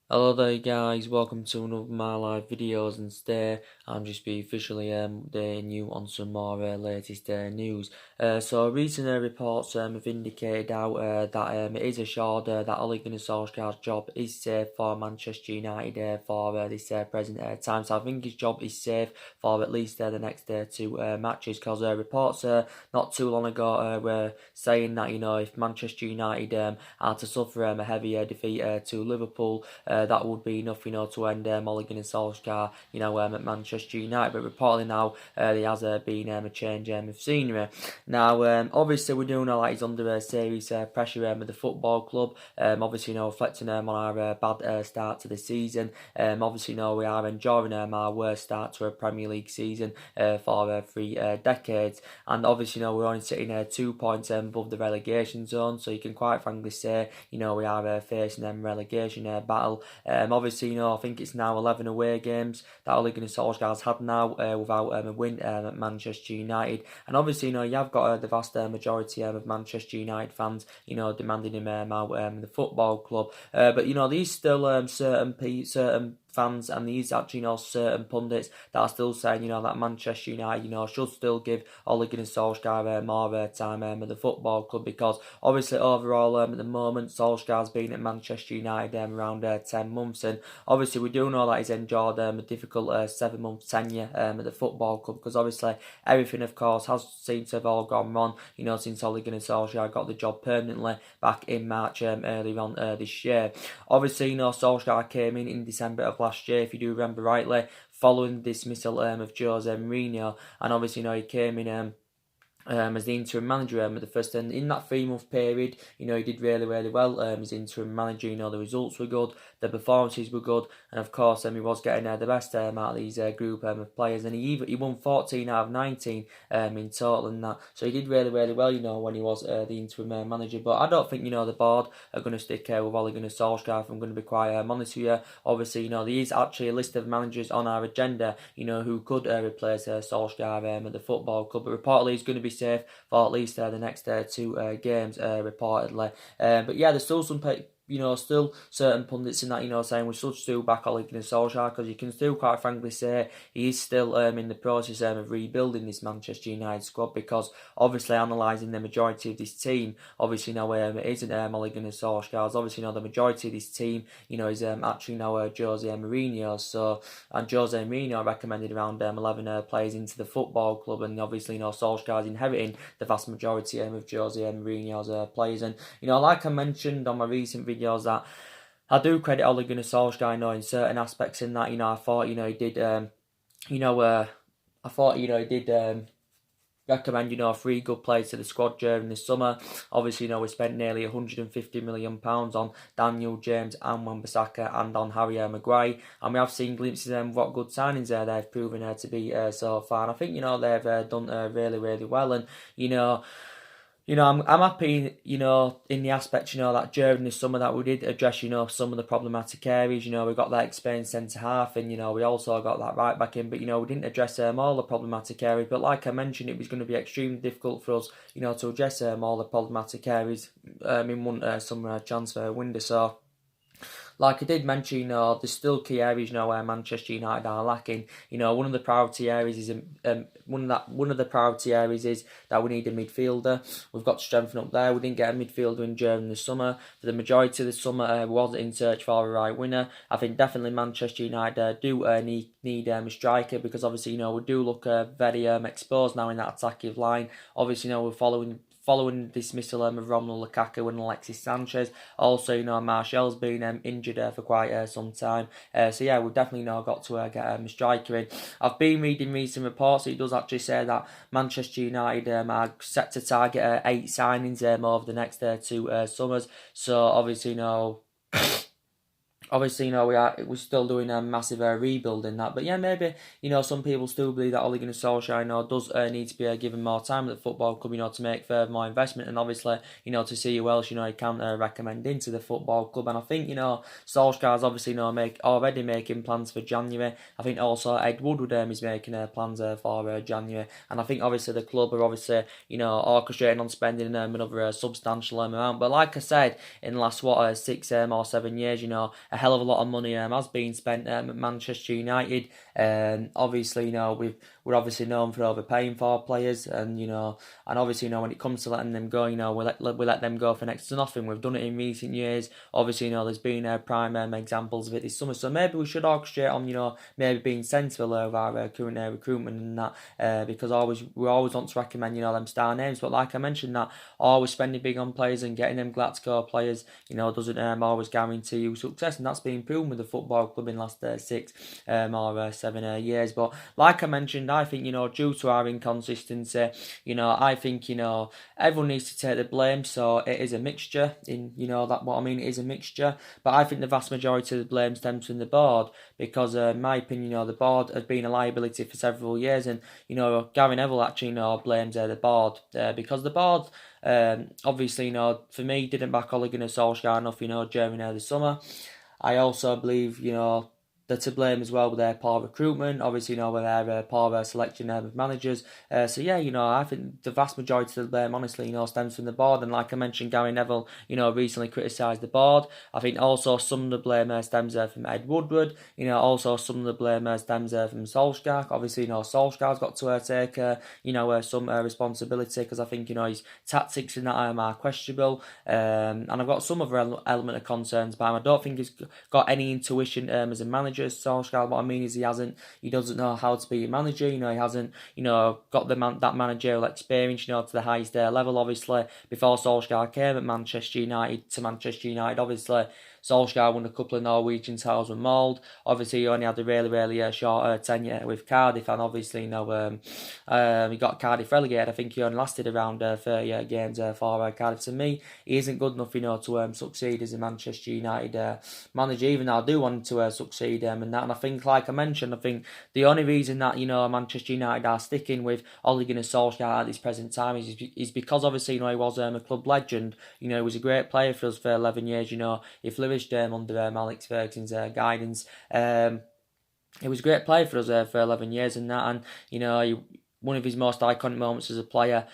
Hello there guys, welcome to another of my live videos, and today I'm just be officially updating you on some more latest news. So recent reports have indicated out that it is assured that Ole Gunnar Solskjaer's job is safe for Manchester United for this present time. So I think his job is safe for at least the next two matches, because reports not too long ago were saying that if Manchester United are to suffer a heavy defeat to Liverpool, that would be enough, to end Ole Gunnar Solskjaer, at Manchester United. But reportedly now there has been a change of scenery. Now, obviously we do know that he's under serious pressure with the football club. Obviously, reflecting on our bad start to the season. Obviously, we are enjoying our worst start to a Premier League season for 3 decades. And obviously, we're only sitting 2 points above the relegation zone. So you can quite frankly say, we are facing them relegation battle. Obviously, I think it's now 11 away games that Ole Gunnar Solskjaer's had now without a win at Manchester United. And obviously, you have got the vast majority of Manchester United fans, demanding him out the football club. But there's still certain fans, and these actually certain pundits that are still saying that Manchester United should still give Ole Gunnar Solskjaer more time at the football club, because obviously overall at the moment Solskjaer's been at Manchester United around 10 months, and obviously we do know that he's enjoyed a difficult 7-month tenure at the football club, because obviously everything of course has seemed to have all gone wrong since Ole Gunnar Solskjaer got the job permanently back in March earlier on this year. Obviously Solskjaer came in December of last year, if you do remember rightly, following the dismissal of Jose Mourinho, and obviously he came in as the interim manager at the first, and in that 3 month period, he did really well as interim manager. The results were good, the performances were good, and of course he was getting the best out of these group of players, and he won 14 out of 19 in total, and that, so he did really well when he was the interim manager. But I don't think the board are going to stick with Ole Gunnar Solskjaer, if I'm going to be quite honest with you. Obviously there is actually a list of managers on our agenda who could replace Solskjaer at the football club, but reportedly he's going to be safe for at least the next 2 games, reportedly. But yeah, there's still some still certain pundits in that, saying we should still back Ole Gunnar Solskjaer, because you can still quite frankly say he is still in the process of rebuilding this Manchester United squad, because obviously analysing the majority of this team, obviously it isn't Ole Gunnar Solskjaer's. Obviously the majority of this team, is actually now Jose Mourinho. So, and Jose Mourinho recommended around 11 players into the football club, and obviously Solskjaer's inheriting the vast majority of Jose Mourinho's players. And like I mentioned on my recent videos, that I do credit Ole Gunnar Solskjaer, in certain aspects in that, I thought, he did, I thought, he did recommend, 3 good players to the squad during the summer. Obviously, we spent nearly £150 million on Daniel James and Wan-Bissaka and on Harry Maguire, and we have seen glimpses of what good signings they've proven to be so far. And I think, they've done really well, and, I'm happy, in the aspect, that during the summer that we did address, some of the problematic areas. We got that experienced centre half, and, we also got that right back in, but, we didn't address all the problematic areas. But like I mentioned, it was going to be extremely difficult for us, to address all the problematic areas in one summer transfer window. So, like I did mention, there's still key areas, where Manchester United are lacking. One of the priority areas is one of the priority areas is that we need a midfielder. We've got to strengthen up there. We didn't get a midfielder in during the summer. For the majority of the summer, we wasn't in search for a right winner. I think definitely Manchester United do need a striker, because obviously we do look very exposed now in that attacking line. Obviously we're following dismissal of Romelu Lukaku and Alexis Sanchez. Also, Martial's been injured for quite some time. So yeah, we've definitely got to get a striker in. I've been reading recent reports. It does actually say that Manchester United are set to target 8 signings over the next 2 summers. So obviously, Obviously, we're still doing a massive rebuild in that. But yeah, maybe, some people still believe that Ole Gunnar Solskjaer, does need to be given more time at the football club, to make further more investment. And obviously, to see who else, he can recommend into the football club. And I think, Solskjaer's obviously, already making plans for January. I think also Ed Woodward is making plans for January. And I think obviously the club are obviously, orchestrating on spending another substantial amount. But like I said, in the last, 6 or 7 years, a hell of a lot of money has been spent at Manchester United. Obviously, we're obviously known for overpaying for players, and and obviously, when it comes to letting them go, we let them go for next to nothing. We've done it in recent years. Obviously, there's been prime examples of it this summer. So maybe we should orchestrate on, maybe being sensible of our current recruitment and that, because we always want to recommend, them star names. But like I mentioned, that always spending big on players and getting them Glasgow players, doesn't always guarantee you success, and that's been proven with the football club in the last 6 or 7 years. But like I mentioned, I think due to our inconsistency, I think everyone needs to take the blame. So it is a mixture. That what I mean. It is a mixture, but I think the vast majority of the blame stems from the board because, in my opinion, the board has been a liability for several years, and Gary Neville actually blames the board because the board. Obviously, for me, didn't back Ole Gunnar Solskjaer enough, during the summer. I also believe, they're to blame as well with their poor recruitment, obviously, with their poor selection of managers. So yeah, I think the vast majority of the blame, honestly, stems from the board. And like I mentioned, Gary Neville, recently criticised the board. I think also some of the blame stems from Ed Woodward. Also some of the blame stems from Solskjaer. Obviously, Solskjaer's got to take, some responsibility because I think, his tactics in that are questionable. And I've got some other element of concerns about him. I don't think he's got any intuition as a manager. Solskjaer, what I mean is he doesn't know how to be a manager. He hasn't, got that managerial experience, to the highest level. Obviously, before Solskjaer came at Manchester United, obviously Solskjaer won a couple of Norwegian titles with Mould. Obviously, he only had a really short tenure with Cardiff, and obviously, he got Cardiff relegated. I think he only lasted around 30 games for Cardiff. To me, he isn't good enough, to succeed as a Manchester United manager, even though I do want him to succeed and that. And I think, like I mentioned, I think the only reason that, Manchester United are sticking with Ole Gunnar Solskjaer at this present time is because, obviously, he was a club legend. He was a great player for us for 11 years, he flourished under Alex Ferguson's guidance. He was a great player for us for 11 years and that, and, one of his most iconic moments as a player,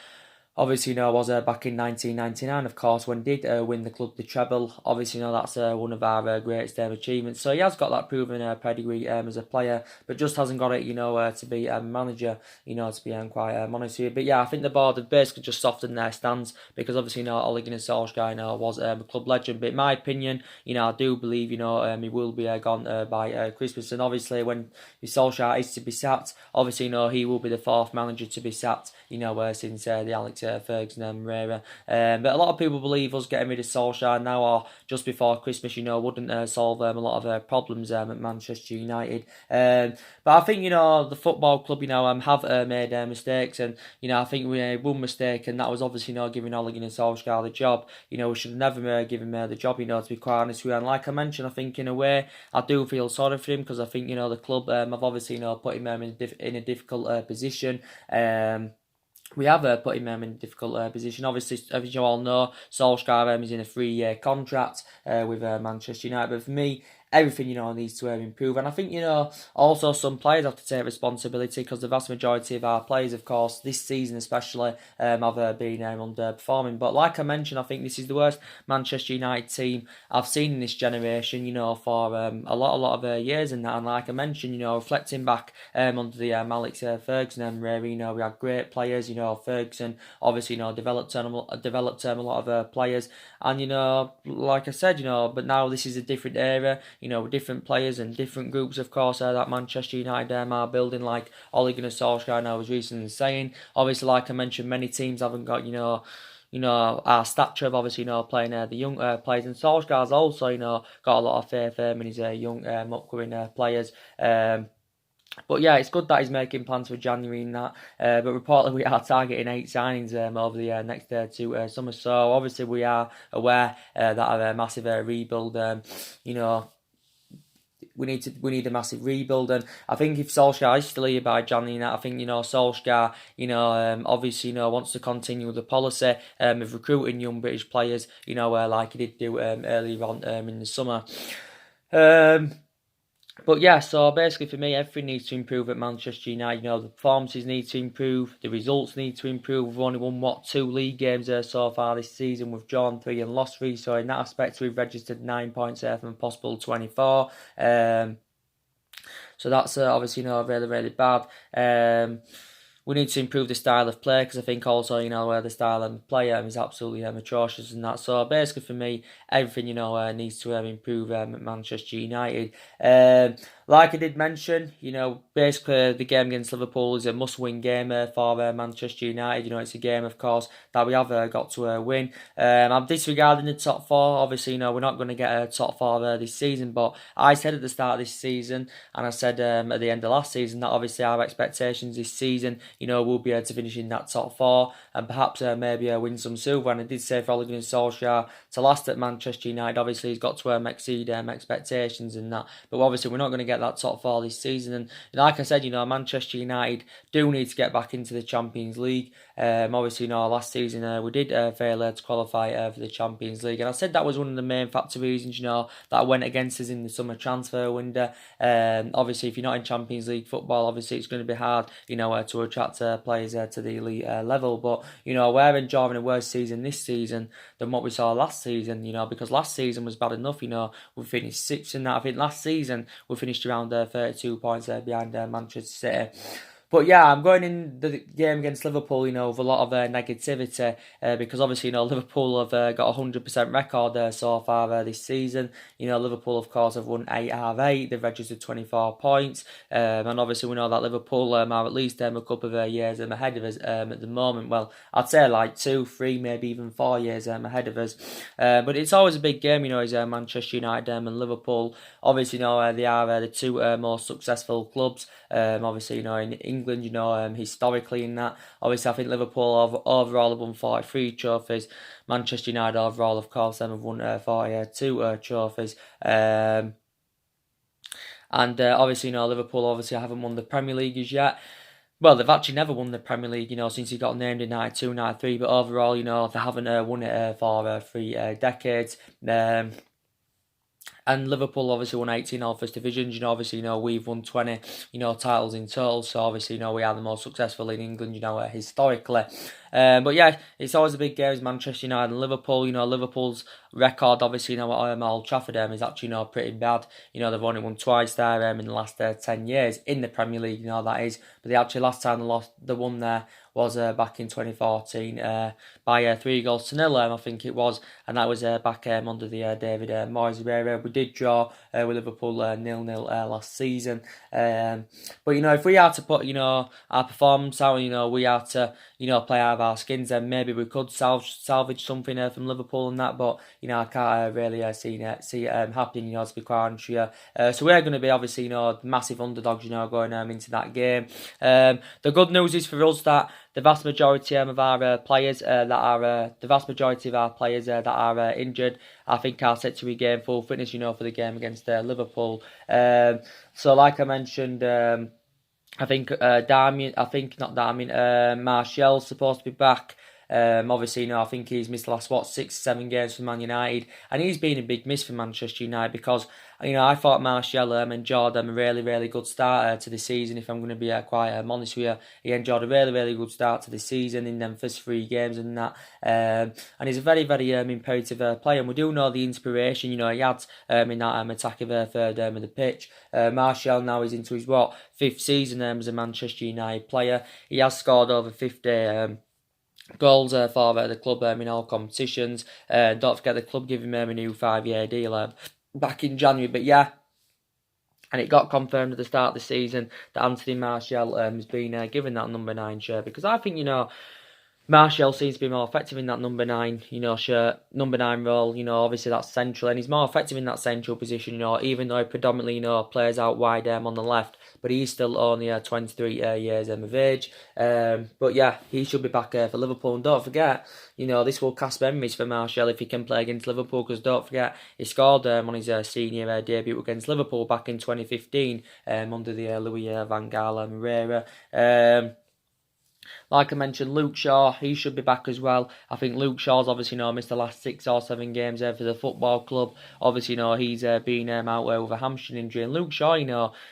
obviously, was back in 1999, of course, when he did win the club the treble. Obviously, that's one of our greatest achievements. So he has got that proven pedigree as a player, but just hasn't got it, to be a manager, to be quite honest with you. But yeah, I think the board have basically just softened their stance because obviously, Ole Gunnar Solskjaer, was a club legend. But in my opinion, I do believe, he will be gone by Christmas. And obviously, when Solskjaer is to be sacked, obviously, he will be the fourth manager to be sacked, since the Alex Ferguson and Moreira. But a lot of people believe us getting rid of Solskjaer now or just before Christmas, wouldn't solve a lot of problems at Manchester United. But I think, the football club, have made mistakes, and, I think we made one mistake, and that was obviously, giving Ole Gunnar Solskjaer the job. We should have never give him the job, to be quite honest with you. And like I mentioned, I think in a way, I do feel sorry for him because I think, the club have obviously, put him in a difficult position. We have put him in a difficult position. Obviously, as you all know, Solskjaer is in a 3-year contract with Manchester United. But for me, everything, needs to improve. And I think, also some players have to take responsibility because the vast majority of our players, of course, this season especially, have been underperforming. But like I mentioned, I think this is the worst Manchester United team I've seen in this generation, for a lot of years and that. And like I mentioned, reflecting back under the Alex Ferguson and where, we had great players, Ferguson obviously, developed a lot of players. And, like I said, but now this is a different era, different players and different groups, of course, that Manchester United are building, like Ole Gunnar Solskjaer I was recently saying. Obviously, like I mentioned, many teams haven't got, our stature of obviously, playing the young players. And Solskjaer's also, got a lot of faith in his young upcoming players. But yeah, it's good that he's making plans for January and that. But reportedly, we are targeting 8 signings over the next 2 summers. So obviously, we are aware that a massive rebuild. We need a massive rebuild, and I think if Solskjaer is still here by January, I think Solskjaer, obviously wants to continue the policy of recruiting young British players, like he did do earlier on in the summer. But yeah, so basically for me, everything needs to improve at Manchester United. The performances need to improve, the results need to improve. We've only won, 2 league games so far this season. We've drawn 3 and lost 3. So in that aspect, we've registered 9 points from a possible 24. So that's obviously, really, really bad. We need to improve the style of play, because I think also, the style of play is absolutely atrocious and that. So basically for me, everything, needs to improve at Manchester United. Like I did mention, basically the game against Liverpool is a must-win game for Manchester United. It's a game, of course, that we have got to win. I'm disregarding the top four. Obviously, we're not going to get a top four this season, but I said at the start of this season, and I said at the end of last season, that obviously our expectations this season, we'll be able to finish in that top four and perhaps maybe win some silver. And I did say for Ole Gunnar Solsjaker to last at Manchester United, obviously he's got to exceed expectations and that. But obviously we're not going to get that top four this season. And like I said, Manchester United do need to get back into the Champions League. Obviously, last season we did fail to qualify for the Champions League, and I said that was one of the main factor reasons, that went against us in the summer transfer window. Obviously, if you're not in Champions League football, obviously it's going to be hard, to attract players to the elite level. But we're enjoying a worse season this season than what we saw last season. Because last season was bad enough. We finished sixth in that. I think last season we finished around 32 points behind Manchester City. But yeah, I'm going in the game against Liverpool, with a lot of negativity, because obviously, Liverpool have got a 100% record so far this season. Liverpool, of course, have won 8 out of 8. They've registered 24 points. And obviously, we know that Liverpool are at least a couple of years ahead of us at the moment. Well, I'd say like 2, 3, maybe even 4 years ahead of us. But it's always a big game, is Manchester United and Liverpool. Obviously, they are the two most successful clubs. Obviously, in England, historically in that. Obviously, I think Liverpool overall have won 43 trophies. Manchester United overall, of course, have won 42 trophies. And obviously, Liverpool obviously haven't won the Premier League as yet. Well, they've actually never won the Premier League, since he got named in 92, 93. But overall, they haven't won it for 3 decades. And Liverpool obviously won 18 all first divisions. Obviously, we've won 20, titles in total. So obviously, we are the most successful in England, historically. But yeah, it's always a big game, Manchester United and Liverpool. Liverpool's record, obviously, at Old Trafford is actually, pretty bad. They've only won twice there in the last 10 years in the Premier League, that is. But the actually last time they won there was back in 2014 by 3-0. I think it was, and that was back under the David Moyes era. We did draw with Liverpool 0-0 last season. But if we are to put our performance out, we are to play out of our skins, then maybe we could salvage something from Liverpool and that. But I can't really see it happening. To be quite honest with you. So we're going to be obviously massive underdogs. Going into that game. The good news is for us that the vast majority of our players that are injured, I think are set to regain full fitness, for the game against Liverpool. So like I mentioned, I think Martial's supposed to be back. Obviously, I think he's missed the last 6-7 games for Man United, and he's been a big miss for Manchester United because I thought Martial enjoyed a really, really good start to the season. If I'm going to be quite honest with you, he enjoyed a really, really good start to the season in them first 3 games and that. And he's a very, very imperative player, and we do know the inspiration he had in that attacking third of the pitch. Martial now is into his 5th season as a Manchester United player. He has scored over 50 goals for the club in all competitions. Don't forget the club giving him a new 5-year deal back in January. But yeah, and it got confirmed at the start of the season that Anthony Martial has been given that number 9 shirt, because I think Martial seems to be more effective in that number 9, shirt, number 9 role. Obviously that's central, and he's more effective in that central position, even though he predominantly, plays out wide on the left. But he's still only 23 years of age. But yeah, he should be back for Liverpool. And don't forget, this will cast memories for Martial if he can play against Liverpool, because don't forget, he scored on his senior debut against Liverpool back in 2015 under the Louis van Gaal era. like I mentioned, Luke Shaw, he should be back as well. I think Luke Shaw's obviously missed the last 6 or 7 games for the football club. Obviously, he's been out with a hamstring injury, and Luke Shaw,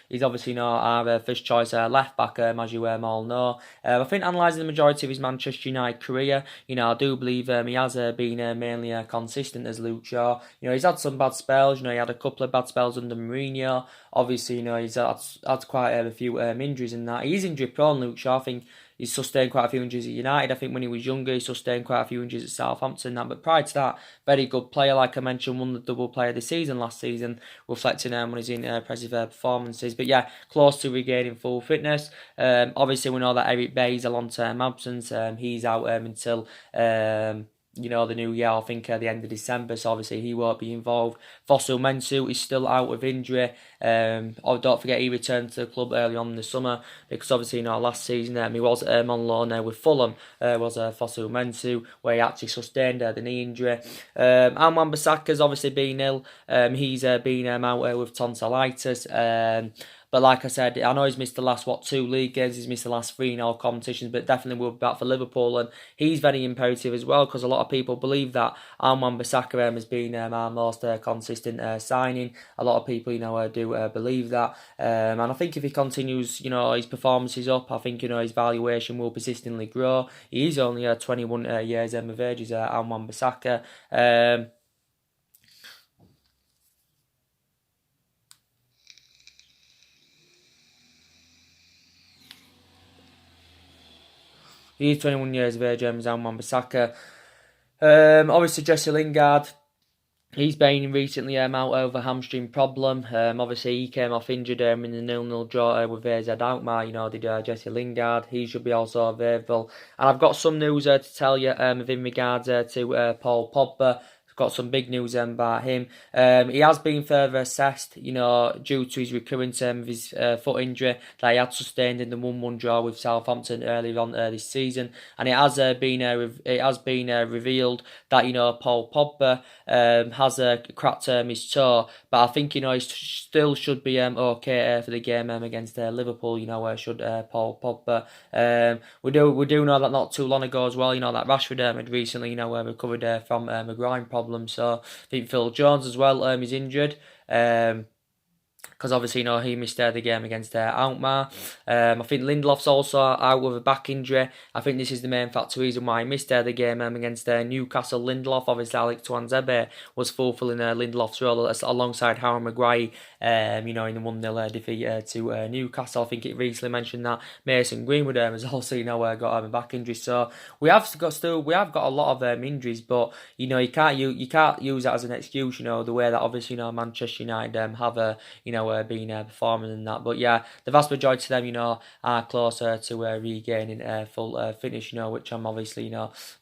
he's obviously our first choice left back, as you all know. I think analysing the majority of his Manchester United career, I do believe he has been mainly consistent as Luke Shaw. He's had some bad spells. He had a couple of bad spells under Mourinho. Obviously, he's had quite a few injuries in that. He's injury prone, Luke Shaw. I think he's sustained quite a few injuries at United. I think when he was younger, he sustained quite a few injuries at Southampton. But prior to that, very good player. Like I mentioned, won the double player of the season last season, reflecting on his impressive performances. But yeah, close to regaining full fitness. Obviously, we know that Eric Bailly's a long-term absence. He's out until the new year, I think the end of December, so obviously he won't be involved. Fosu Mensah is still out with injury. Don't forget he returned to the club early on in the summer, because obviously last season he was on loan with Fulham, was Fosu Mensah, where he actually sustained the knee injury. Wan-Bissaka's obviously been ill. He's been out with tonsillitis. But like I said, I know he's missed the last, 2 league games. He's missed the last 3 in all competitions, but definitely will be back for Liverpool. And he's very imperative as well, because a lot of people believe that Wan-Bissaka has been our most consistent signing. A lot of people, do believe that. And I think if he continues, his performances up, I think, his valuation will persistently grow. He's only 21 years of age, is Wan-Bissaka. He's 21 years of age, Wan-Bissaka. Obviously, Jesse Lingard, he's been recently out over a hamstring problem. Obviously, he came off injured in the 0-0 draw with AZ Alkmaar. Did Jesse Lingard. He should be also available. And I've got some news to tell you in regards to Paul Pogba. Got some big news about him. He has been further assessed, due to his recurrence of his foot injury that he had sustained in the 1-1 draw with Southampton earlier on this season, and it has been revealed that Paul Pogba has cracked his toe, but I think he still should be okay for the game against Liverpool. Should Paul Pogba. We do know that not too long ago as well. That Rashford had recently recovered from a groin problem. So I think Phil Jones as well is injured. Because obviously, he missed the game against Alkmaar. I think Lindelof's also out with a back injury. I think this is the main reason why he missed the game against Newcastle. Lindelof, obviously, Alex Tuanzebe was fulfilling Lindelof's role alongside Harry Maguire, in the 1-0 defeat to Newcastle. I think it recently mentioned that Mason Greenwood has also, got a back injury. So we have got a lot of injuries, but you can't use that as an excuse. The way that obviously Manchester United have been performing in that. But yeah, the vast majority of them, are closer to regaining full fitness, which I'm obviously,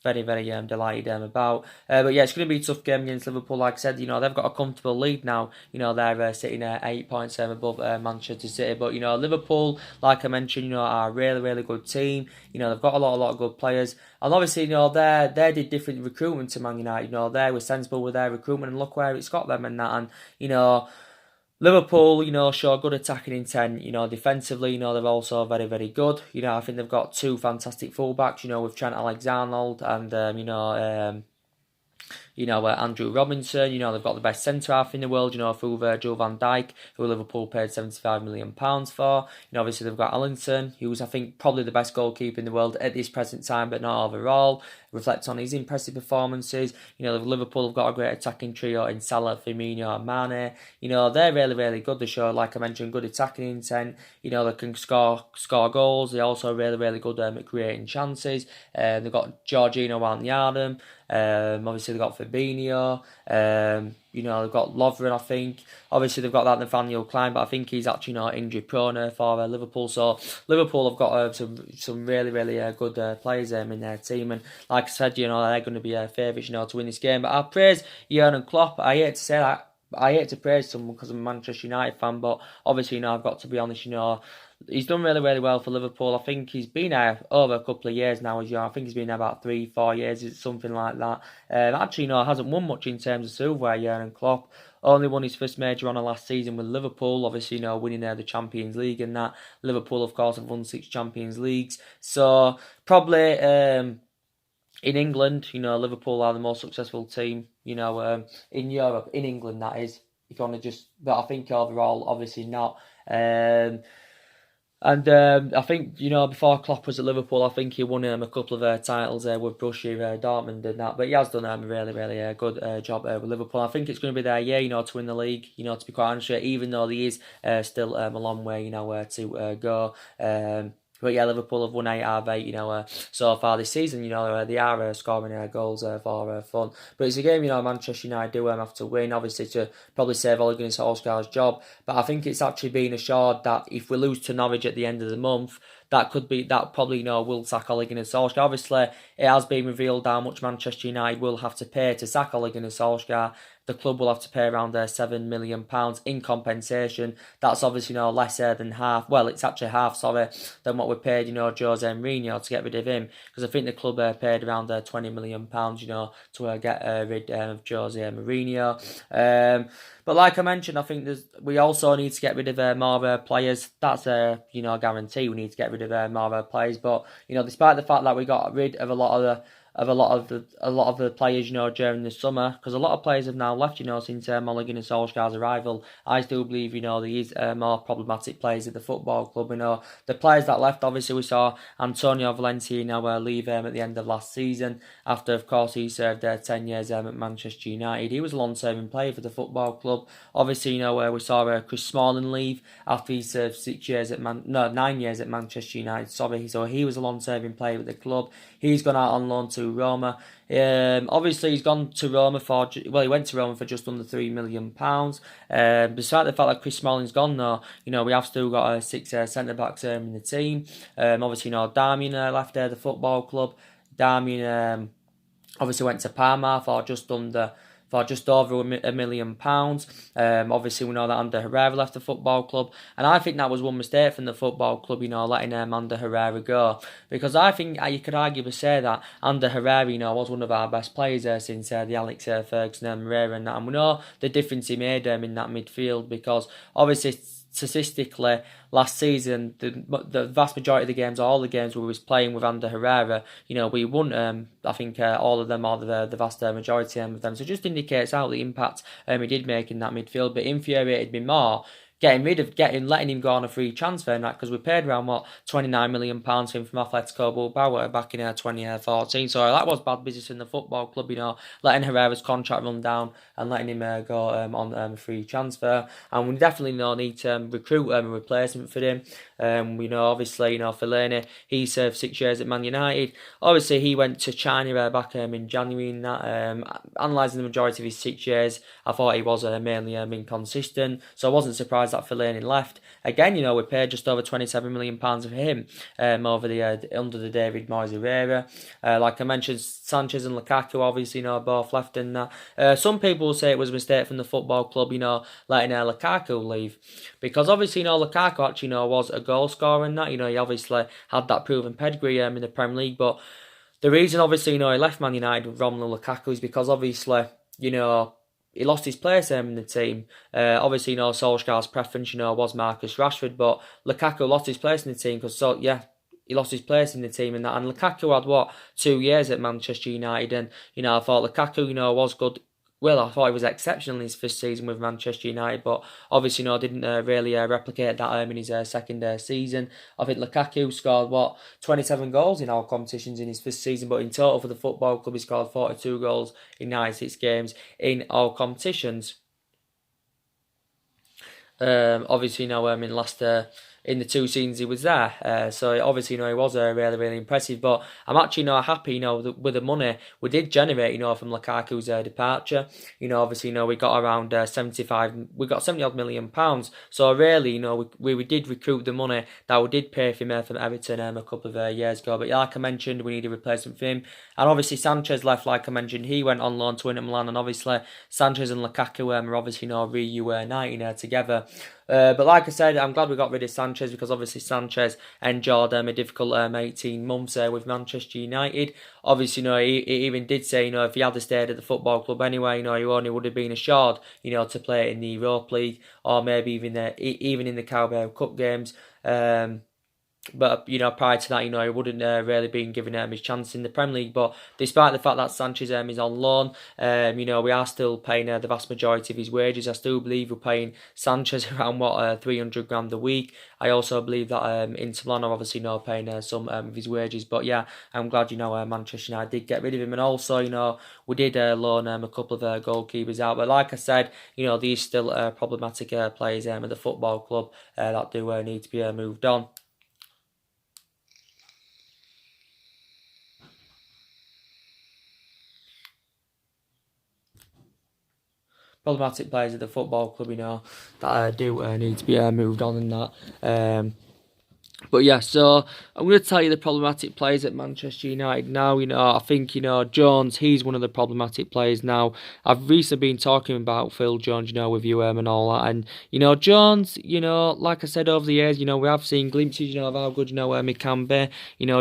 very, very delighted about. But yeah, it's going to be a tough game against Liverpool. Like I said, they've got a comfortable lead now. They're sitting 8 points above Manchester City. But, Liverpool, like I mentioned, are a really, really good team. They've got a lot of good players. And obviously, they did different recruitment to Man United. They were sensible with their recruitment, and look where it's got them and that. And, Liverpool, show good attacking intent. Defensively, they're also very, very good. I think they've got 2 fantastic fullbacks, with Trent Alexander-Arnold and, Andrew Robinson. They've got the best centre-half in the world, through Virgil van Dijk, who Liverpool paid £75 million for. Obviously they've got Allington, who's, I think, probably the best goalkeeper in the world at this present time, but not overall. Reflect on his impressive performances. Liverpool have got a great attacking trio in Salah, Firmino and Mane. They're really, really good. They show, like I mentioned, good attacking intent. They can score goals. They're also really, really good at creating chances. They've got Jorginho Wijnaldum. Obviously they've got Fabinho. They've got Lovren, I think. Obviously they've got that Nathaniel Klein, but I think he's actually not injury prone for Liverpool. So Liverpool have got some really, really good players in their team, and like I said, they're going to be favourites, to win this game. But I praise Jurgen Klopp. I hate to say that. I hate to praise someone because I'm a Manchester United fan, but obviously, I've got to be honest, he's done really, really well for Liverpool. I think he's been there over a couple of years now. I think he's been there about 3-4 years, something like that. Actually, hasn't won much in terms of silverware, Jurgen Klopp. only won his first major honour last season with Liverpool, obviously, winning the Champions League and that. Liverpool, of course, have won 6 Champions Leagues. So, probably in England, Liverpool are the most successful team, in Europe, in England, that is. If you want to just, but I think overall, obviously not. I think, before Klopp was at Liverpool, I think he won a couple of titles with Borussia Dortmund and that. But he has done a really, really good job with Liverpool. I think it's going to be their year, to win the league, to be quite honest with you, even though there is still a long way, to go. But yeah, Liverpool have won 8 out of 8, so far this season. They are scoring goals for fun. But it's a game, Manchester United do have to win, obviously, to probably save Ole Gunnar Solskjaer's job. But I think it's actually been assured that if we lose to Norwich at the end of the month, that probably, will sack Ole Gunnar Solskjaer. Obviously, it has been revealed how much Manchester United will have to pay to sack Ole Gunnar Solskjaer. The club will have to pay around £7 million in compensation. That's obviously lesser than half. Well, it's actually half, than what we paid, Jose Mourinho to get rid of him. Because I think the club paid around £20 million, to get rid of Jose Mourinho. But like I mentioned, I think we also need to get rid of more players. That's a guarantee. We need to get rid of more players. But despite the fact that we got rid of a lot of the players, during the summer, because a lot of players have now left, since Ole Gunnar Solskjaer's arrival. I still believe, there is more problematic players at the football club. The players that left, obviously, we saw Antonio Valencia leave at the end of last season. After, of course, he served 10 years at Manchester United. He was a long-serving player for the football club. Obviously, we saw Chris Smalling leave after he served 9 years at Manchester United. So he was a long-serving player with the club. He's gone out on loan to Roma. Obviously, he's gone to Roma he went to Roma for just under £3 million. Despite the fact that Chris Smalling's gone, though, we have still got 6 centre-backs in the team. Obviously, Darmian left the football club. Darmian obviously went to Parma for just over £1 million. Obviously, we know that Ander Herrera left the football club, and I think that was one mistake from the football club, letting Ander Herrera go, because I think you could arguably say that Ander Herrera, was one of our best players since the Alex Ferguson and Herrera and that, and we know the difference he made in that midfield, because obviously, statistically, last season, the vast majority of the games, all the games where we was playing with Ander Herrera, we won, I think, all of them, or the vast majority of them. So it just indicates how the impact he did make in that midfield. But infuriated me more letting him go on a free transfer and that, because we paid around £29 million for him from Atletico Bilbao back in 2014. So that was bad business in the football club, letting Herrera's contract run down and letting him go on a free transfer. And we definitely need to recruit a replacement for him. Obviously, Fellaini, he served 6 years at Man United. Obviously, he went to China back in January and that. Analysing the majority of his 6 years, I thought he was mainly inconsistent. So I wasn't surprised that Fellaini left. Again, we paid just over £27 million for him under the David Moyes era. Like I mentioned, Sanchez and Lukaku, obviously, both left in that. Some people will say it was a mistake from the football club, letting Lukaku leave. Because obviously, Lukaku actually, was a goal scorer and that. He obviously had that proven pedigree in the Premier League. But the reason, obviously, he left Man United with Romelu Lukaku is because, obviously, he lost his place in the team. Obviously, Solskjaer's preference, was Marcus Rashford, but Lukaku lost his place in the team because, he lost his place in the team and that. And Lukaku had, 2 years at Manchester United, and, I thought Lukaku, was good. Well, I thought he was exceptional in his first season with Manchester United, but obviously, didn't really replicate that in his second season. I think Lukaku scored, 27 goals in all competitions in his first season, but in total for the football club, he scored 42 goals in 96 games in all competitions. Obviously, in the 2 seasons he was there. So obviously, he was really, really impressive. But I'm actually, happy, with the money we did generate, from Lukaku's departure. Obviously, we got around 70 odd million pounds. So really, we did recoup the money that we did pay for him from Everton a couple of years ago. But like I mentioned, we need a replacement for him. And obviously, Sanchez left, like I mentioned, he went on loan to Inter Milan. And obviously, Sanchez and Lukaku are obviously reuniting together. But like I said, I'm glad we got rid of Sanchez Sanchez, because obviously Sanchez endured a difficult 18 months with Manchester United. Obviously, he even did say, if he had stayed at the football club anyway, he only would have been assured, to play in the Europa League, or maybe even in the Carabao Cup games. But prior to that, he wouldn't really been given his chance in the Premier League. But despite the fact that Sanchez is on loan, we are still paying the vast majority of his wages. I still believe we're paying Sanchez around 300 grand a week. I also believe that Inter Milan are obviously paying some of his wages. But yeah, I'm glad Manchester United did get rid of him, and also we did loan a couple of goalkeepers out. But like I said, these still problematic players at the football club that do need to be moved on. Problematic players at the football club, that do need to be moved on in that. But yeah, so I'm going to tell you the problematic players at Manchester United now. I think, Jones, he's one of the problematic players now. I've recently been talking about Phil Jones, with you and all that. And, Jones, like I said over the years, we have seen glimpses, of how good, he can be.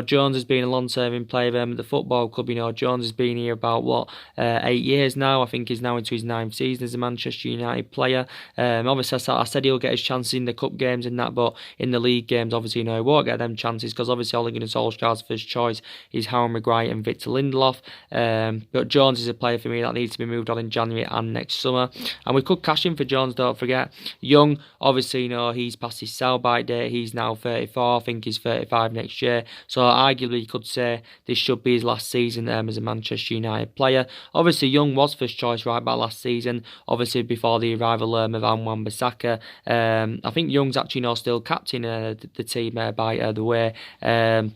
Jones has been a long-serving player at the football club. Jones has been here about, 8 years now. I think he's now into his 9th season as a Manchester United player. Obviously, I said he'll get his chances in the cup games and that, but in the league games, obviously, he won't get them chances because obviously Ole Gunnar Solskjaer's first choice is Harry Maguire and Victor Lindelof. But Jones is a player for me that needs to be moved on in January and next summer. And we could cash in for Jones, don't forget. Young, obviously, he's past his sell-by date. He's now 34. I think he's 35 next year. So arguably, you could say this should be his last season as a Manchester United player. Obviously, Young was first choice right back last season. Obviously, before the arrival of Wan-Bissaka. I think Young's actually still captain the team by the way. Don't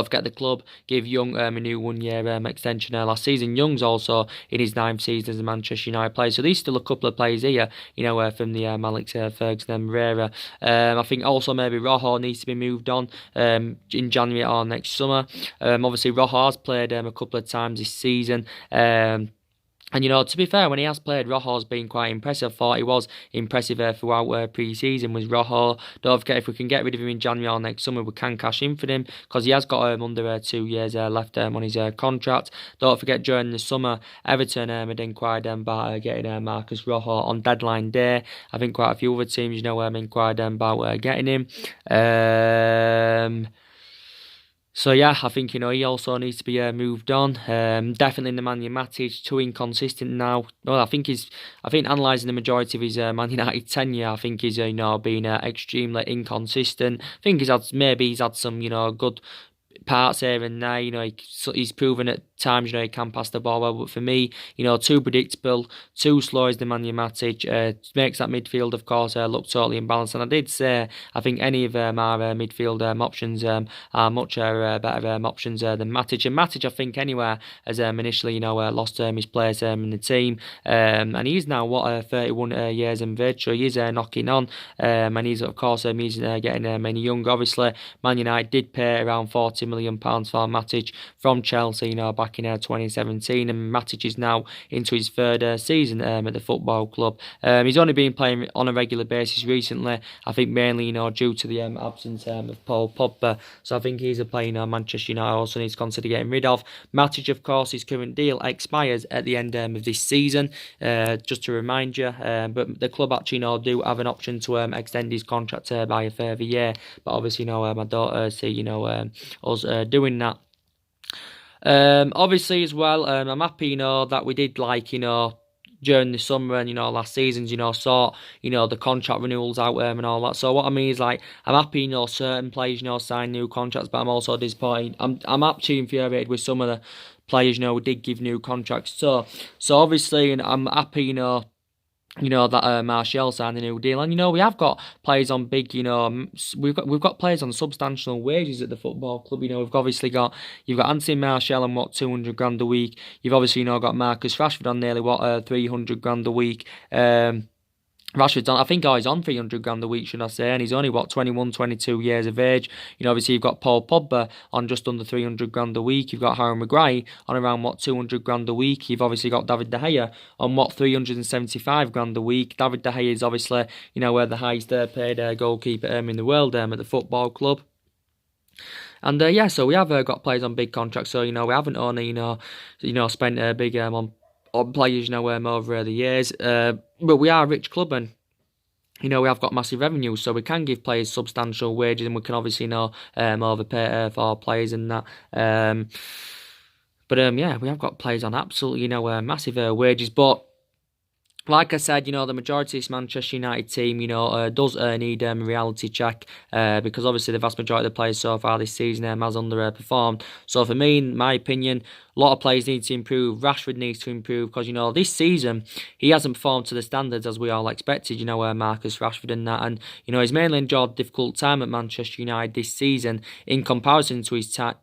forget the club gave Young a new 1-year extension last season. Young's also in his 9th season as a Manchester United player. So there's still a couple of players here, from the Malik Ferguson and Moreira. I think also maybe Rojo needs to be moved on in January or next summer. Obviously, Rojo has played a couple of times this season. And, to be fair, when he has played, Rojo's been quite impressive. I thought he was impressive throughout pre-season was Rojo. Don't forget, if we can get rid of him in January or next summer, we can cash in for him because he has got under 2 years left on his contract. Don't forget, during the summer, Everton had inquired about getting Marcus Rojo on deadline day. I think quite a few other teams, inquired about getting him. So yeah, I think he also needs to be moved on. Definitely in the Man United Matic, too inconsistent now. Well, I think analysing the majority of his Man United tenure, I think he's been extremely inconsistent. I think he's had some good parts here and there. He's proven at times he can pass the ball well, but for me, too predictable, too slow is the Man United. Makes that midfield, of course, look totally imbalanced. And I did say I think any of our midfield options are much better options than Matic. And Matic, I think, anywhere has initially lost his place in the team, and he's now 31 years in virtue. He's knocking on, and he's of course he's getting many young. Obviously, Man United did pay around £40 million for Matic from Chelsea, back in 2017, and Matic is now into his 3rd season at the football club. He's only been playing on a regular basis recently, I think mainly due to the absence of Paul Pogba. So I think he's a player Manchester United also needs to consider getting rid of. Matic, of course, his current deal expires at the end of this season, just to remind you, but the club actually do have an option to extend his contract by a further year, but obviously I don't see us doing that. Obviously as well, I'm happy that we did during the summer and last season's sort the contract renewals out and all that. So what I mean is I'm happy certain players sign new contracts, but I'm also disappointed. I'm actually infuriated with some of the players who did give new contracts. So obviously I'm happy that Martial signed a new deal, and we have got players on big, we've got players on substantial wages at the football club. We've obviously you've got Anthony Martial on 200 grand a week. You've obviously got Marcus Rashford on nearly 300 grand a week. Rashford's on, I think he's on 300 grand a week, should I say, and he's only, 21, 22 years of age. Obviously you've got Paul Pogba on just under 300 grand a week. You've got Harry Maguire on around, 200 grand a week. You've obviously got David De Gea on, 375 grand a week. David De Gea is obviously, the highest paid goalkeeper in the world at the football club. And yeah, so we have got players on big contracts. So we haven't only spent a big on players over the years. But we are a rich club, and we have got massive revenue, so we can give players substantial wages, and we can obviously overpay for our players and that. But yeah, we have got players on absolutely massive wages, but. Like I said, the majority of this Manchester United team, does need a reality check because obviously the vast majority of the players so far this season has underperformed. So for me, in my opinion, a lot of players need to improve. Rashford needs to improve because, this season he hasn't performed to the standards as we all expected, Marcus Rashford and that. And, he's mainly enjoyed a difficult time at Manchester United this season in comparison to his to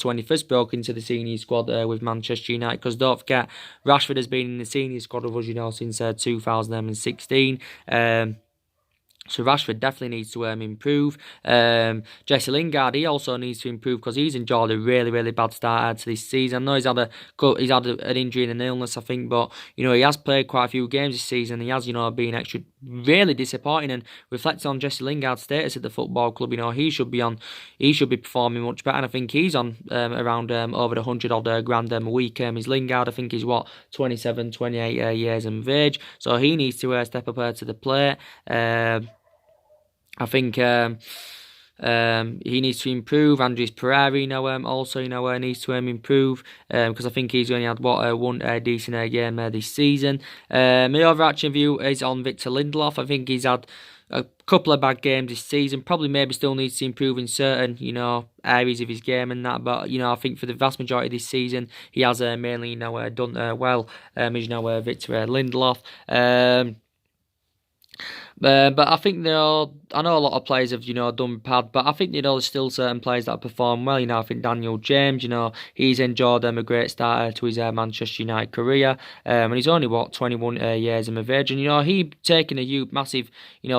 when he first broke into the senior squad with Manchester United. Because don't forget, Rashford has been in the senior squad of us, since 2016. So Rashford definitely needs to improve. Jesse Lingard, he also needs to improve because he's enjoyed a really, really bad start to this season. I know he's had an injury and an illness, I think, but he has played quite a few games this season. He has been really disappointing. And reflecting on Jesse Lingard's status at the football club, he should be performing much better. And I think he's on around over the 100 odd grand a week. His Lingard, I think, is 27, 28 years of age, so he needs to step up to the plate. I think he needs to improve. Andres Pereira, also needs to improve because I think he's only had one decent game this season. My overarching view is on Victor Lindelof. I think he's had a couple of bad games this season. Probably maybe still needs to improve in certain areas of his game and that. But I think for the vast majority of this season, he has mainly done well. As Victor Lindelof. But I think I know a lot of players have done bad, but I think there's still certain players that perform well. I think Daniel James, he's enjoyed a great start to his Manchester United career, and he's only 21 years of age, and he taken a massive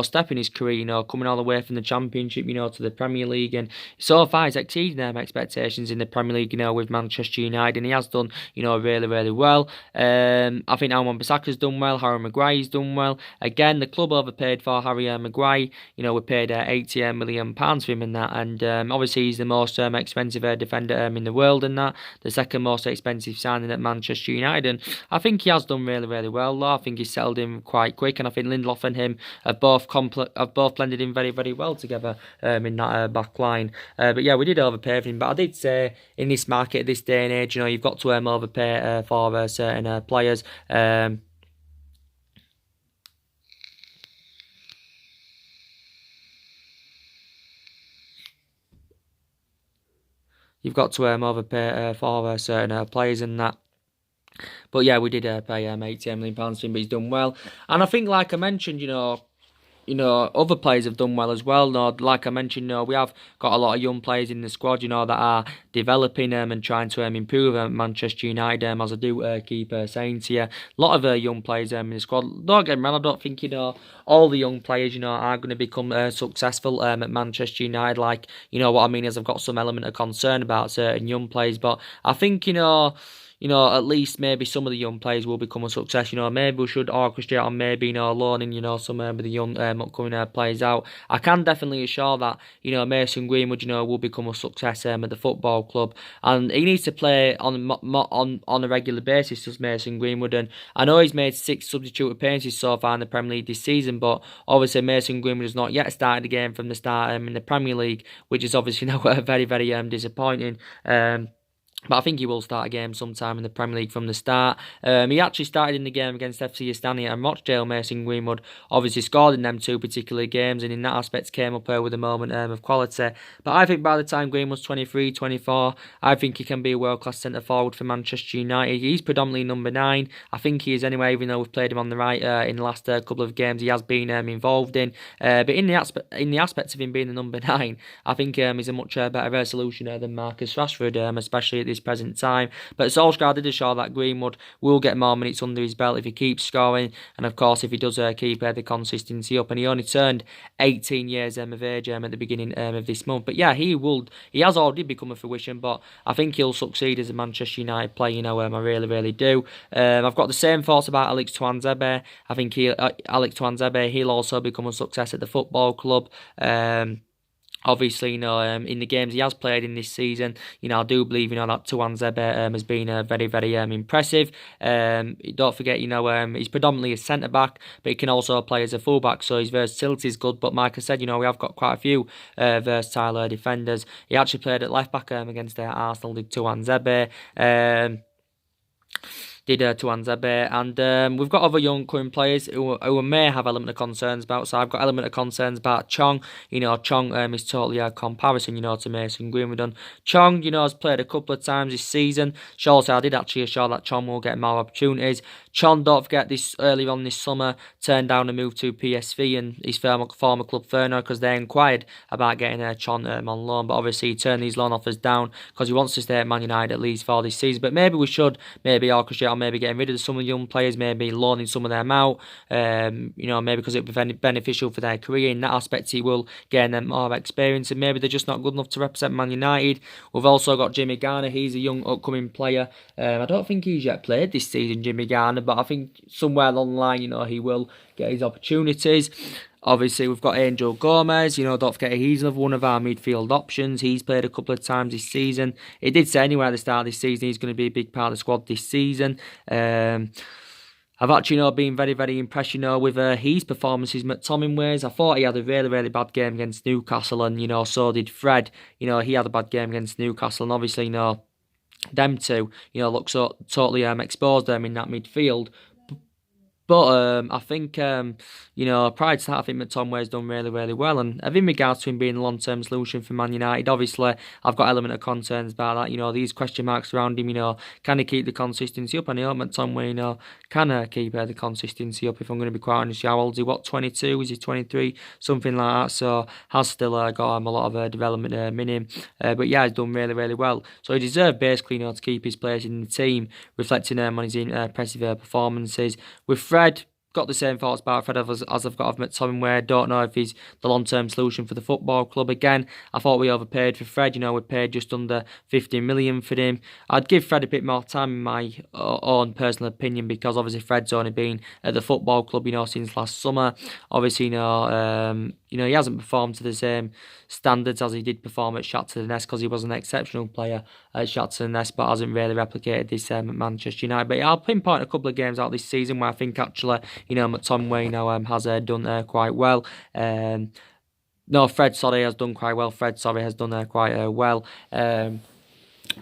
step in his career, coming all the way from the Championship to the Premier League, and so far he's exceeded expectations in the Premier League with Manchester United, and he has done really, really well. I think Wan-Bissaka's done well. Harry Maguire's done well. Again, the club overpaid for Harry Maguire. We paid £80 million for him and that, and obviously he's the most expensive defender in the world and that, the second most expensive signing at Manchester United, and I think he has done really, really well though. I think he's settled in quite quick, and I think Lindelof and him have both blended in very, very well together in that back line. But yeah, we did overpay for him, but I did say in this market, this day and age, you've got to overpay for certain players. You've got to overpay for certain players and that. But yeah, we did pay £80 million for him, but he's done well. And I think, like I mentioned, other players have done well as well. Like I mentioned, we have got a lot of young players in the squad, that are developing and trying to improve at Manchester United, as I do keep saying to you. A lot of young players in the squad. Don't get me wrong, I don't think, all the young players, are going to become successful at Manchester United. Like, what I mean is I've got some element of concern about certain young players, but I think, at least maybe some of the young players will become a success. Maybe we should orchestrate on maybe, loaning, some of the young upcoming players out. I can definitely assure that, Mason Greenwood, will become a success at the football club. And he needs to play on a regular basis, does Mason Greenwood. And I know he's made 6 substitute appearances so far in the Premier League this season, but obviously Mason Greenwood has not yet started the game from the start in the Premier League, which is obviously very, very disappointing. But I think he will start a game sometime in the Premier League from the start. He actually started in the game against FC Astana and Rochdale. Mason Greenwood obviously scored in them 2 particular games, and in that aspect came up with a moment of quality. But I think by the time Greenwood's 23, 24, I think he can be a world-class centre-forward for Manchester United. He's predominantly number 9. I think he is anyway, even though we've played him on the right in the last couple of games he has been involved in. But in the aspect of him being the number 9, I think he's a much better solution than Marcus Rashford, especially at this present time. But Solsjaker did show that Greenwood will get more minutes under his belt if he keeps scoring, and of course if he does keep the consistency up. And he only turned 18 years of age at the beginning of this month. But yeah, he has already become a fruition, but I think he'll succeed as a Manchester United player, you know, I really, really do. I've got the same thoughts about Alex Tuanzebe. I think Alex Tuanzebe, he'll also become a success at the football club. Obviously, you know, in the games he has played in this season, you know, I do believe, you know, that Tuanzebe has been very, very impressive. Don't forget, you know, he's predominantly a centre-back, but he can also play as a full-back, so his versatility is good. But like I said, you know, we have got quite a few versatile defenders. He actually played at left-back against Arsenal, did Tuanzebe. Tuanzebe, and we've got other young current players who may have element of concerns about. So I've got element of concerns about Chong. You know, Chong is totally a comparison, you know, to Mason Greenwood. Chong, you know, has played a couple of times this season. I did actually assure that Chong will get more opportunities. Chong, don't forget, this earlier on this summer, turned down a move to PSV and his former club Feyenoord because they inquired about getting Chong on loan. But obviously he turned these loan offers down because he wants to stay at Man United at least for this season. But maybe we should orchestrate or maybe getting rid of some of the young players, maybe loaning some of them out, you know, maybe because it would be beneficial for their career. In that aspect, he will gain them more experience, and maybe they're just not good enough to represent Man United. We've also got Jimmy Garner. He's a young upcoming player. I don't think he's yet played this season, Jimmy Garner, but I think somewhere along the line, you know, he will get his opportunities. Obviously, we've got Angel Gomez. You know, don't forget, he's another one of our midfield options. He's played a couple of times this season. He did say anyway at the start of this season he's going to be a big part of the squad this season. I've actually, you know, been very, very impressed, you know, with his performances. McTominay ways. I thought he had a really, really bad game against Newcastle, and, you know, so did Fred. You know, he had a bad game against Newcastle, and obviously, you know, them two, you know, look so totally exposed them in that midfield. But I think, you know, prior to that, I think McTominay has done really, really well. And in regards to him being a long-term solution for Man United, obviously, I've got element of concerns about that. You know, these question marks around him, you know, can he keep the consistency up? And I hope McTominay, you know, can keep the consistency up, if I'm going to be quite honest. How old is he? What, 22? Is he 23? Something like that. So, has still got a lot of development in him. But yeah, he's done really, really well. So, he deserved basically, you know, to keep his place in the team, reflecting on his impressive performances. With Fred, got the same thoughts about Fred as I've got of McTominay. Don't know if he's the long-term solution for the football club. Again, I thought we overpaid for Fred. You know, we paid just under 15 million for him. I'd give Fred a bit more time, in my own personal opinion, because obviously Fred's only been at the football club, you know, since last summer. Obviously, you know, he hasn't performed to the same standards as he did perform at Shakhtar Donetsk, because he was an exceptional player at Shakhtar Donetsk, but hasn't really replicated this at Manchester United. But yeah, I'll pinpoint a couple of games out this season where I think actually, you know, McTominay, you know, has done quite well. No, Fred, sorry, has done quite well. Fred, sorry, has done quite well.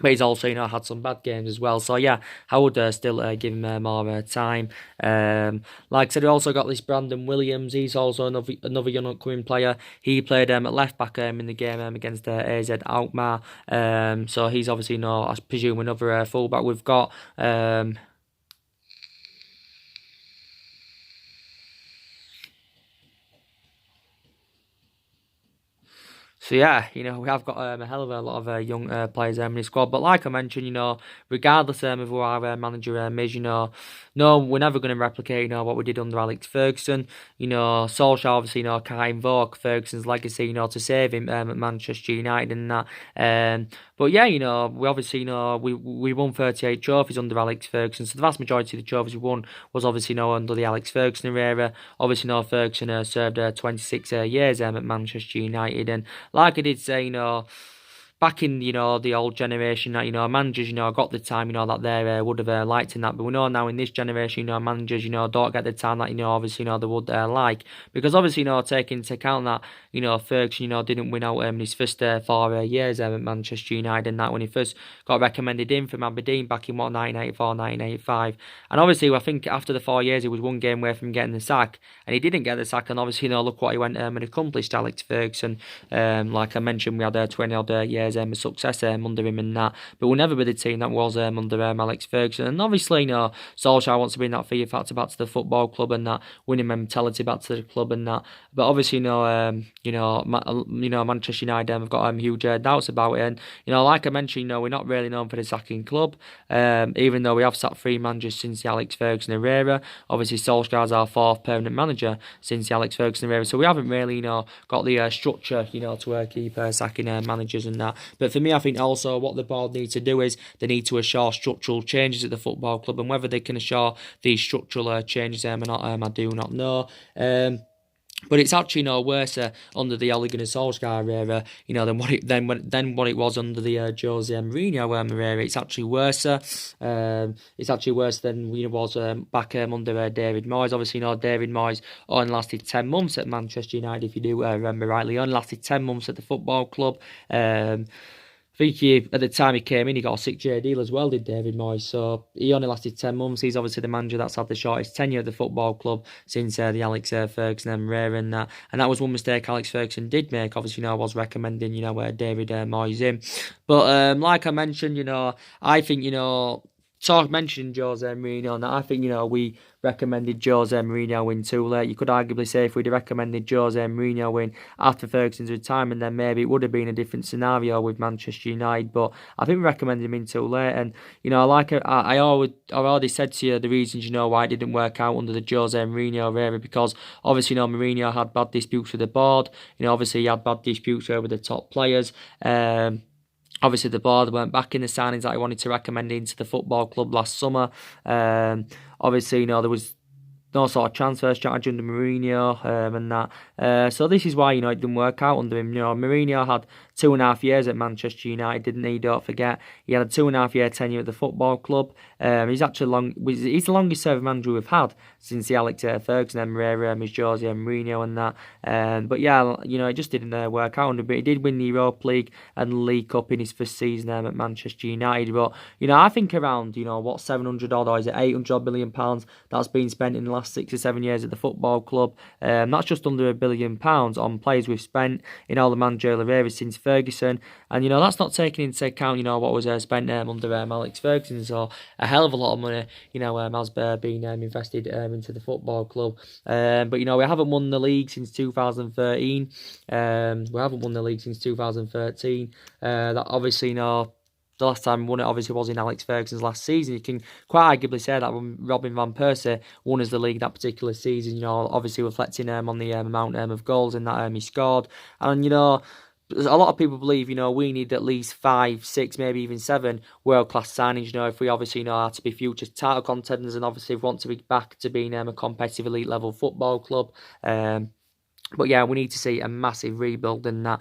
But he's also, you know, had some bad games as well. So, yeah, I would still give him more time. Like I said, we also got this Brandon Williams. He's also another young upcoming player. He played at left-back in the game against AZ Alkmaar. So, he's obviously, you know, I presume another full-back. We've got... So yeah, you know, we have got a hell of a lot of young players in the squad. But like I mentioned, you know, regardless of who our manager is, you know, no, we're never going to replicate, you know, what we did under Alex Ferguson. You know, Solskjaer obviously, you know, can't invoke Ferguson's legacy, you know, to save him at Manchester United and that. But yeah, you know, we obviously, you know, we won 38 trophies under Alex Ferguson. So the vast majority of the trophies we won was obviously, you know, under the Alex Ferguson era. Obviously, you know, Ferguson served 26 years at Manchester United. And like I did say, you know, back in, you know, the old generation, that, you know, managers, you know, got the time, you know, that they would have liked in that. But we know now in this generation, you know, managers, you know, don't get the time that, you know, obviously, you know, they would like. Because obviously, you know, taking into account that, you know, Ferguson, you know, didn't win out in his first 4 years at Manchester United, and that when he first got recommended in from Aberdeen back in, 1984, 1985. And obviously, I think after the 4 years, he was one game away from getting the sack. And he didn't get the sack. And obviously, you know, look what he went and accomplished, Alex Ferguson. Like I mentioned, we had 20-odd years years of success under him and that, but we'll never be the team that was under Alex Ferguson. And obviously, Solskjaer wants to bring that fear factor back to the football club and that winning mentality back to the club and that. But obviously, Manchester United have got huge doubts about it. And like I mentioned, we're not really known for the sacking club, even though we have sacked 3 managers since the Alex Ferguson era. Obviously, Solskjaer's our 4th permanent manager since the Alex Ferguson era, so we haven't really, got the structure, to keep sacking managers and that. But for me, I think also what the board need to do is they need to assure structural changes at the football club, and whether they can assure these structural changes or not, I do not know. But it's actually worse under the Ole Gunnar Solskjaer era, than what it was under the Jose Mourinho era. It's actually worse. It's actually worse than it was back under David Moyes. Obviously, David Moyes only lasted 10 months at Manchester United, if you do remember rightly. He only lasted 10 months at the football club. I think at the time he came in, he got a 6-year deal as well, did David Moyes. So he only lasted 10 months. He's obviously the manager that's had the shortest tenure at the football club since the Alex Ferguson era and that. And that was one mistake Alex Ferguson did make. Obviously, I was recommending, David Moyes in. But like I mentioned, I think, mentioning Jose Mourinho, and I think, we recommended Jose Mourinho in too late. You could arguably say if we'd have recommended Jose Mourinho in after Ferguson's retirement, then maybe it would have been a different scenario with Manchester United. But I think we recommended him in too late. And, I already said to you the reasons, why it didn't work out under the Jose Mourinho era, because obviously, Mourinho had bad disputes with the board. Obviously he had bad disputes with the top players. Obviously, the board weren't backing the signings that I wanted to recommend into the football club last summer. Obviously, there was no sort of transfer strategy under Mourinho and that. So this is why, it didn't work out under him. Mourinho had 2.5 years at Manchester United, didn't he? Don't forget. He had a 2.5 year tenure at the football club. He's the longest serving manager we've had since the Alex Ferguson era, Jose Mourinho and that. But yeah, it just didn't work out under him. But he did win the Europa League and the League Cup in his first season at Manchester United. But, I think around, 700 odd, or is it 800 million pounds that's been spent in the last 6 or 7 years at the football club. That's just under £1 billion on players we've spent in all the managerial eras since Ferguson, and that's not taking into account what was spent under Alex Ferguson. So a hell of a lot of money has been invested into the football club. But we haven't won the league since 2013. We haven't won the league since 2013. That obviously the last time we won it obviously was in Alex Ferguson's last season. You can quite arguably say that when Robin van Persie won us the league that particular season, obviously reflecting on the amount of goals and that he scored. And, a lot of people believe, we need at least 5, 6, maybe even 7 world-class signings, if we obviously are to be future title contenders and obviously want to be back to being a competitive elite level football club. But yeah, we need to see a massive rebuild in that.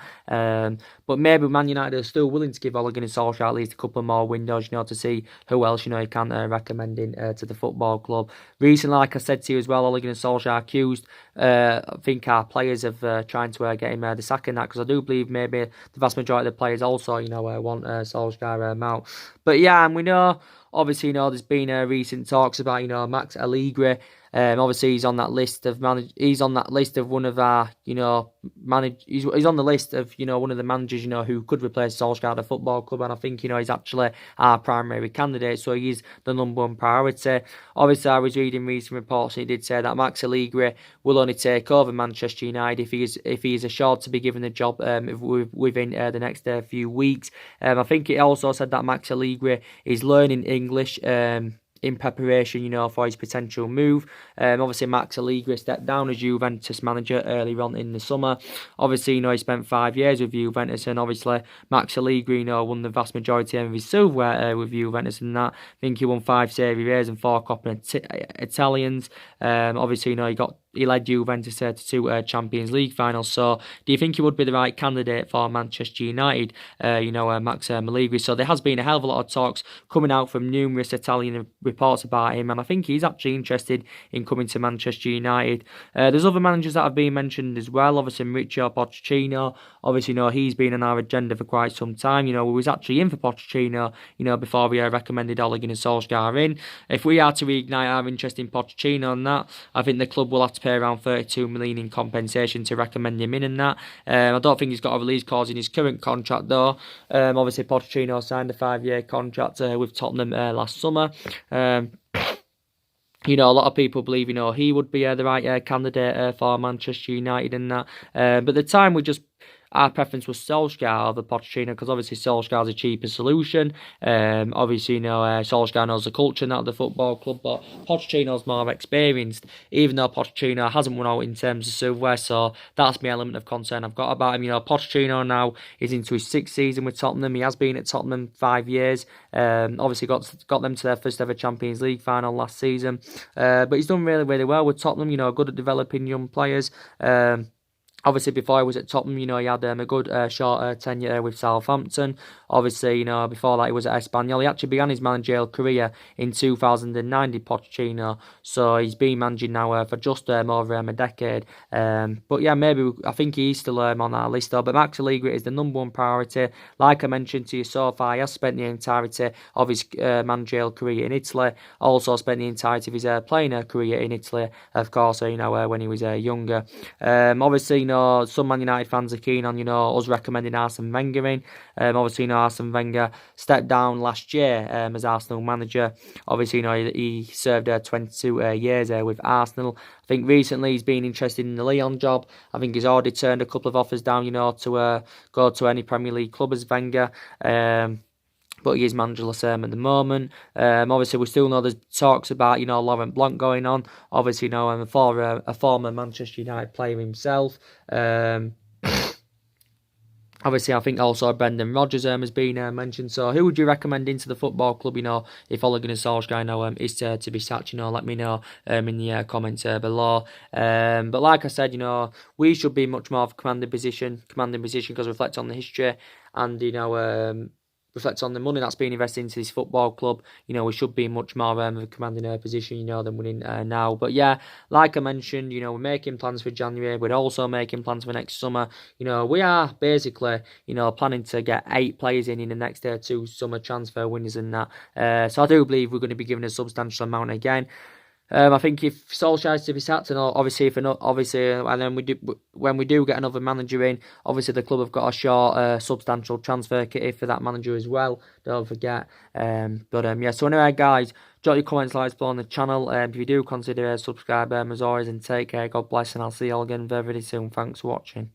But maybe Man United are still willing to give Ole Gunnar Solskjaer at least a couple more windows, to see who else, he can recommend in to the football club. Recently, like I said to you as well, Ole Gunnar Solskjaer accused, I think, our players of trying to get him the sack in that, because I do believe maybe the vast majority of the players also, want Solskjaer out. But yeah, and we know, obviously, there's been recent talks about, Max Allegri. Obviously, he's on that list of He's on that list of one of our, He's on the list of one of the managers who could replace Solskjaer at the football club, and I think he's actually our primary candidate. So he's the number one priority. Obviously, I was reading recent reports, and he did say that Max Allegri will only take over Manchester United if he is assured to be given the job within the next few weeks. I think it also said that Max Allegri is learning English. In preparation, for his potential move. Obviously, Max Allegri stepped down as Juventus manager earlier on in the summer. Obviously, he spent 5 years with Juventus, and obviously, Max Allegri, won the vast majority of his silverware with Juventus, and that. I think he won 5 Serie A's and 4 Coppa Italians. Obviously, he led Juventus to 2 Champions League finals. So, do you think he would be the right candidate for Manchester United? Max Allegri. So, there has been a hell of a lot of talks coming out from numerous Italian reports about him, and I think he's actually interested in coming to Manchester United. There's other managers that have been mentioned as well. Obviously, Mauricio Pochettino. Obviously, he's been on our agenda for quite some time. We was actually in for Pochettino, before we recommended Ole Gunnar Solskjaer in. If we are to reignite our interest in Pochettino and that, I think the club will have to to pay around 32 million in compensation to recommend him in and that. I don't think he's got a release clause in his current contract though. Obviously Pochettino signed a 5-year contract with Tottenham last summer. A lot of people believe, he would be the right candidate for Manchester United and that. But at the time, our preference was Solsjaker over Pochettino because obviously Solskjaer is a cheaper solution. Obviously, Solskjaer knows the culture, not the football club, but Pochettino's more experienced, even though Pochettino hasn't won out in terms of silverware, so that's my element of concern I've got about him. Pochettino now is into his 6th season with Tottenham. He has been at Tottenham 5 years. Obviously got them to their first ever Champions League final last season. But he's done really, really well with Tottenham, good at developing young players. Obviously, before he was at Tottenham, he had a good short tenure with Southampton. Obviously, before that he was at Espanyol. He actually began his managerial career in 2009, Pochettino. So he's been managing now for just over a decade. But yeah, I think he's still on our list though. But Max Allegri is the number one priority. Like I mentioned to you so far, he has spent the entirety of his managerial career in Italy. Also spent the entirety of his playing career in Italy, of course, when he was younger. Obviously, some Man United fans are keen on, us recommending Arsene Wenger in. Obviously, Arsene Wenger stepped down last year as Arsenal manager. Obviously, he served 22 years with Arsenal. I think recently he's been interested in the Lyon job. I think he's already turned a couple of offers down, to go to any Premier League club as Wenger. But he is managerless at the moment. Obviously, we still know there's talks about, Laurent Blanc going on. Obviously, a former Manchester United player himself. Obviously, I think also Brendan Rodgers has been mentioned. So, who would you recommend into the football club, if Ole Gunnar Solskjaer, is to be sacked, let me know in the comments below. But like I said, we should be much more of a commanding position because reflect on the history and, reflects on the money that's being invested into this football club. We should be much more of a commanding position, than we're in now. But yeah, like I mentioned, we're making plans for January. We're also making plans for next summer. We are basically, planning to get 8 players in the next 2 summer transfer windows and that. So I do believe we're going to be given a substantial amount again. I think if Solskjaer is to be sacked, and and then when we do get another manager in, obviously the club have got a short, substantial transfer kitty for that manager as well. Don't forget. Yeah. So anyway, guys, drop your comments, likes below on the channel. If you do consider subscribe, as always, and take care. God bless, and I'll see you all again very, very soon. Thanks for watching.